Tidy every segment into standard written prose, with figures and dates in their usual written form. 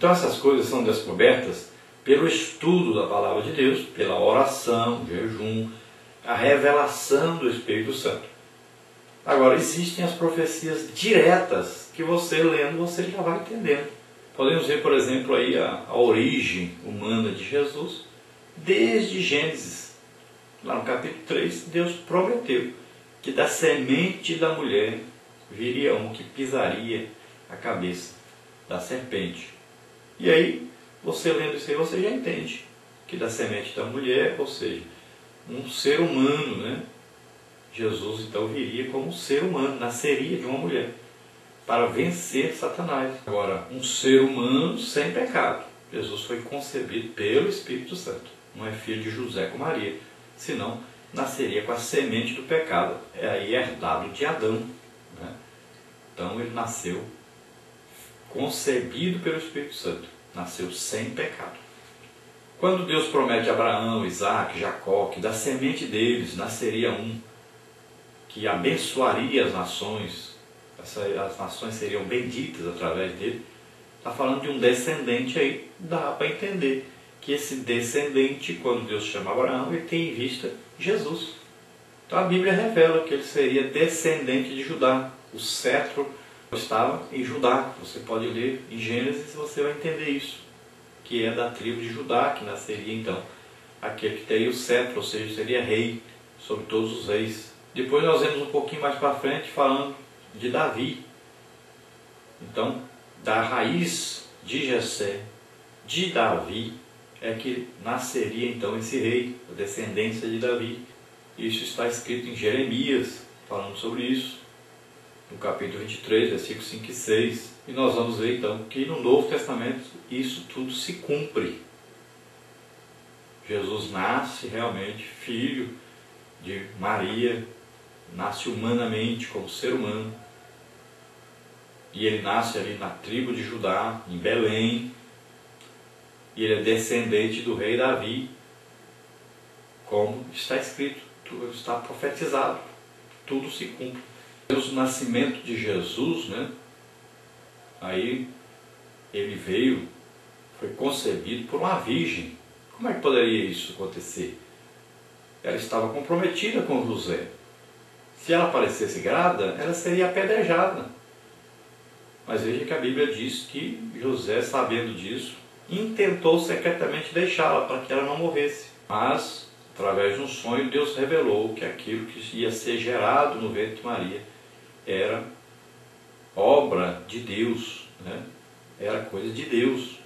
Então essas coisas são descobertas pelo estudo da Palavra de Deus, pela oração, jejum, a revelação do Espírito Santo. Agora, existem as profecias diretas que você lendo, você já vai entendendo. Podemos ver, por exemplo, aí a origem humana de Jesus, desde Gênesis. Lá no capítulo 3, Deus prometeu que da semente da mulher viria um que pisaria a cabeça da serpente. E aí, você lendo isso aí, você já entende que da semente da mulher, ou seja, um ser humano, né? Jesus então viria como um ser humano, nasceria de uma mulher, para vencer Satanás. Agora, um ser humano sem pecado. Jesus foi concebido pelo Espírito Santo. Não é filho de José com Maria, senão nasceria com a semente do pecado, é aí herdado de Adão, né? Então ele nasceu concebido pelo Espírito Santo, nasceu sem pecado. Quando Deus promete a Abraão, Isaac, Jacó, que da semente deles nasceria um que abençoaria as nações, as nações seriam benditas através dele, está falando de um descendente aí, dá para entender que esse descendente, quando Deus chama Abraão, ele tem em vista Jesus. Então a Bíblia revela que ele seria descendente de Judá. O cetro estava em Judá. Você pode ler em Gênesis e você vai entender isso, que é da tribo de Judá, que nasceria então aquele que teria o cetro, ou seja, seria rei sobre todos os reis. Depois nós vemos um pouquinho mais para frente falando de Davi. Então, da raiz de Jessé, de Davi, é que nasceria então esse rei, a descendência de Davi. Isso está escrito em Jeremias, falando sobre isso, no capítulo 23, versículos 5 e 6. E nós vamos ver então que no Novo Testamento isso tudo se cumpre. Jesus nasce realmente filho de Maria, nasce humanamente como ser humano, e ele nasce ali na tribo de Judá, em Belém, e ele é descendente do rei Davi, como está escrito, tudo está profetizado, tudo se cumpre. O nascimento de Jesus, né? Aí ele veio, foi concebido por uma virgem. Como é que poderia isso acontecer? Ela estava comprometida com José. Se ela aparecesse grávida, ela seria apedrejada. Mas veja que a Bíblia diz que José, sabendo disso, intentou secretamente deixá-la para que ela não morresse. Mas, através de um sonho, Deus revelou que aquilo que ia ser gerado no ventre de Maria era obra de Deus, né? Era coisa de Deus,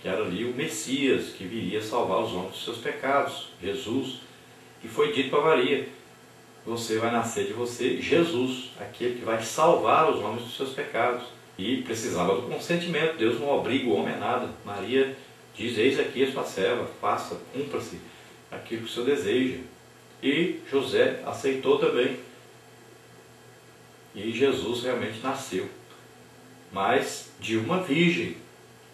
que era ali o Messias, que viria salvar os homens dos seus pecados, Jesus. E foi dito para Maria: você vai nascer de você Jesus, aquele que vai salvar os homens dos seus pecados. E precisava do consentimento. Deus não obriga o homem a nada. Maria diz: eis aqui a sua serva, faça, cumpra-se aquilo que o Senhor deseja. E José aceitou também. E Jesus realmente nasceu, mas de uma virgem.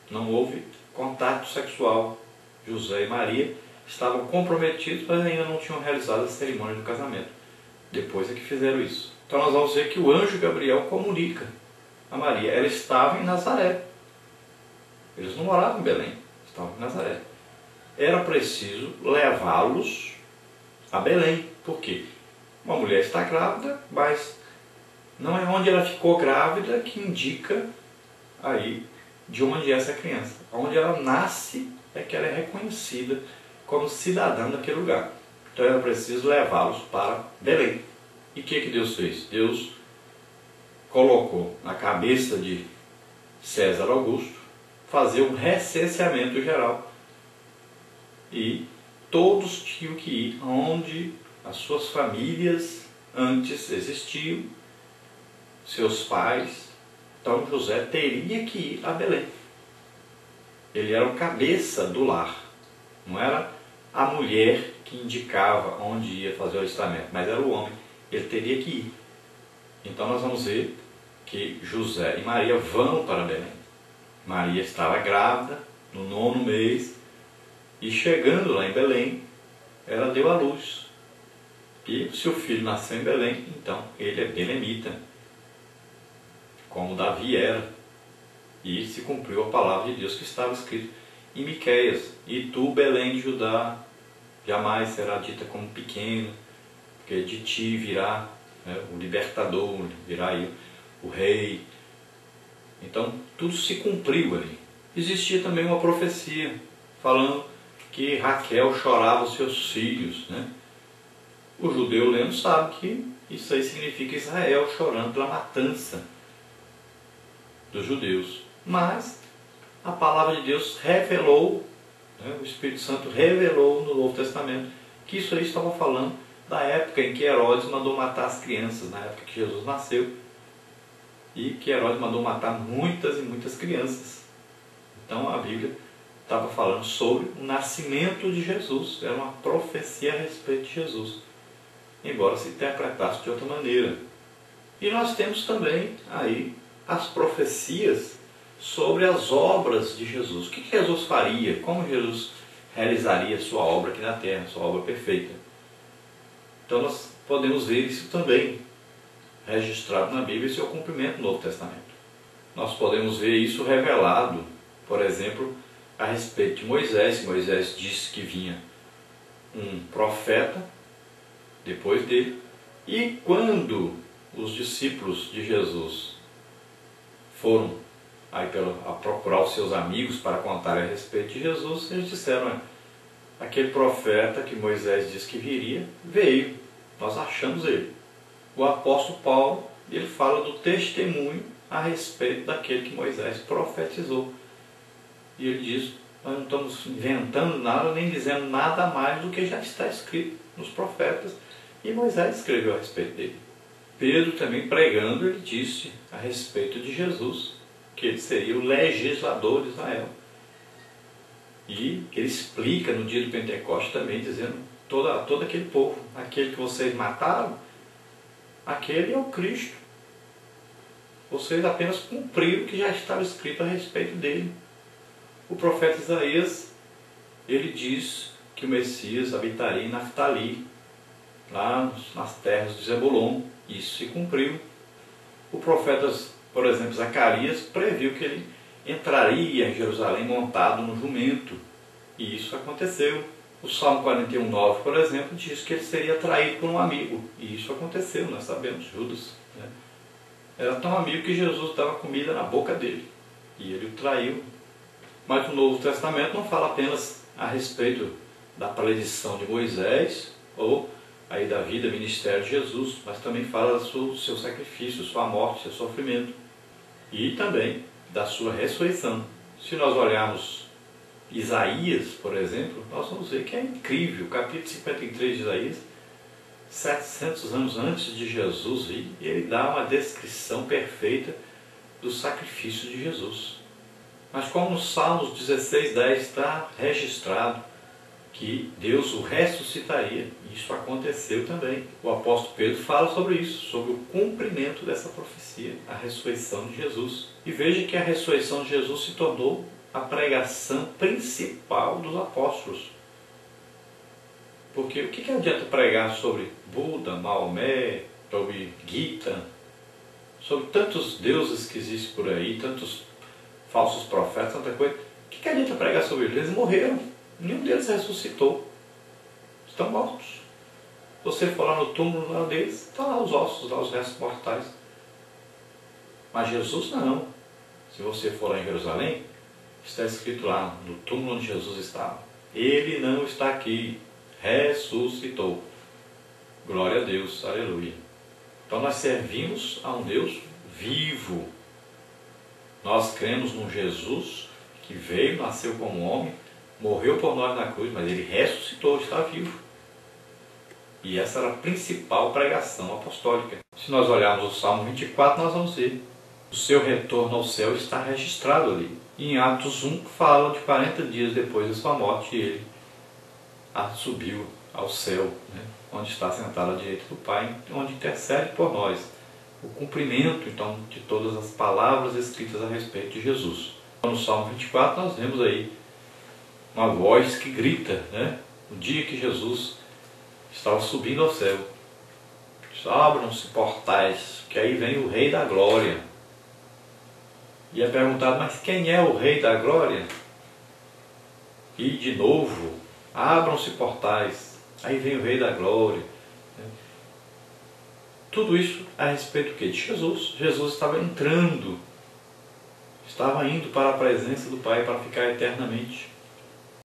Não houve contato sexual. José e Maria estavam comprometidos, mas ainda não tinham realizado a cerimônia do casamento. Depois é que fizeram isso. Então nós vamos ver que o anjo Gabriel comunica a Maria. Ela estava em Nazaré. Eles não moravam em Belém, estavam em Nazaré. Era preciso levá-los a Belém. Por quê? Uma mulher está grávida, mas não é onde ela ficou grávida que indica aí de onde é essa criança. Onde ela nasce é que ela é reconhecida como cidadã daquele lugar. Então era preciso levá-los para Belém. E o que Deus fez? Deus colocou na cabeça de César Augusto fazer um recenseamento geral. E todos tinham que ir onde as suas famílias antes existiam, seus pais. Então José teria que ir a Belém. Ele era o cabeça do lar. Não era a mulher que indicava onde ia fazer o alistamento, mas era o homem. Ele teria que ir. Então nós vamos ver que José e Maria vão para Belém. Maria estava grávida, no 9º mês, e chegando lá em Belém, ela deu à luz. E se o filho nasceu em Belém, então ele é belemita, como Davi era. E se cumpriu a palavra de Deus que estava escrito em Miqueias: e tu, Belém de Judá, jamais será dita como pequena, porque de ti virá, né, o libertador, virá aí o rei. Então tudo se cumpriu ali. Existia também uma profecia falando que Raquel chorava os seus filhos, né? O judeu lendo sabe que isso aí significa Israel chorando pela matança dos judeus. Mas a palavra de Deus revelou, né, o Espírito Santo revelou no Novo Testamento que isso aí estava falando da época em que Herodes mandou matar as crianças, na época que Jesus nasceu, e que Herodes mandou matar muitas e muitas crianças. Então a Bíblia estava falando sobre o nascimento de Jesus, era uma profecia a respeito de Jesus, embora se interpretasse de outra maneira. E nós temos também aí as profecias sobre as obras de Jesus. O que Jesus faria? Como Jesus realizaria sua obra aqui na terra, sua obra perfeita? Então nós podemos ver isso também registrado na Bíblia e seu cumprimento no Novo Testamento. Nós podemos ver isso revelado, por exemplo, a respeito de Moisés. Moisés disse que vinha um profeta depois dele, e quando os discípulos de Jesus foram aí a procurar os seus amigos para contar a respeito de Jesus, eles disseram: aquele profeta que Moisés disse que viria, veio, nós achamos ele. O apóstolo Paulo, ele fala do testemunho a respeito daquele que Moisés profetizou. E ele diz: nós não estamos inventando nada, nem dizendo nada mais do que já está escrito nos profetas, e Moisés escreveu a respeito dele. Pedro também pregando, ele disse a respeito de Jesus, que ele seria o legislador de Israel. E ele explica no dia do Pentecostes também, dizendo: todo aquele povo, aquele que vocês mataram, aquele é o Cristo. Vocês apenas cumpriram o que já estava escrito a respeito dele. O profeta Isaías, ele diz que o Messias habitaria em Naftali, lá nas terras de Zebulon. Isso se cumpriu. O profeta, por exemplo, Zacarias, previu que ele entraria em Jerusalém montado no jumento. E isso aconteceu. O Salmo 41:9, por exemplo, diz que ele seria traído por um amigo. E isso aconteceu, nós sabemos, Judas, né? Era tão amigo que Jesus dava comida na boca dele. E ele o traiu. Mas o Novo Testamento não fala apenas a respeito da predição de Moisés, ou aí da vida, ministério de Jesus, mas também fala do seu sacrifício, sua morte, seu sofrimento. E também da sua ressurreição. Se nós olharmos Isaías, por exemplo, nós vamos ver que é incrível. O capítulo 53 de Isaías, 700 anos antes de Jesus vir, ele dá uma descrição perfeita do sacrifício de Jesus. Mas como no Salmos 16:10 está registrado que Deus o ressuscitaria, isso aconteceu também. O apóstolo Pedro fala sobre isso, sobre o cumprimento dessa profecia, a ressurreição de Jesus. E veja que a ressurreição de Jesus se tornou a pregação principal dos apóstolos. Porque o que adianta pregar sobre Buda, Maomé, sobre Gita, sobre tantos deuses que existem por aí, tantos falsos profetas, tanta coisa? O que adianta pregar sobre eles? Eles morreram, nenhum deles ressuscitou, estão mortos. Se você for lá no túmulo lá deles, estão lá os ossos, lá os restos mortais. Mas Jesus não. Se você for lá em Jerusalém, está escrito lá, no túmulo onde Jesus estava: ele não está aqui, ressuscitou. Glória a Deus, aleluia. Então nós servimos a um Deus vivo. Nós cremos num Jesus que veio, nasceu como homem, morreu por nós na cruz, mas ele ressuscitou, está vivo. E essa era a principal pregação apostólica. Se nós olharmos o Salmo 24, nós vamos ver: o seu retorno ao céu está registrado ali. Em Atos 1 fala de 40 dias depois da sua morte, ele subiu ao céu, né, onde está sentado à direita do Pai, onde intercede por nós. O cumprimento, então, de todas as palavras escritas a respeito de Jesus. No Salmo 24 nós vemos aí uma voz que grita, né, no dia que Jesus estava subindo ao céu: abram-se portais, que aí vem o Rei da Glória. E é perguntado, mas quem é o Rei da Glória? E de novo, abram-se portais, aí vem o Rei da Glória. Tudo isso a respeito do quê? De Jesus. Jesus estava entrando, estava indo para a presença do Pai para ficar eternamente.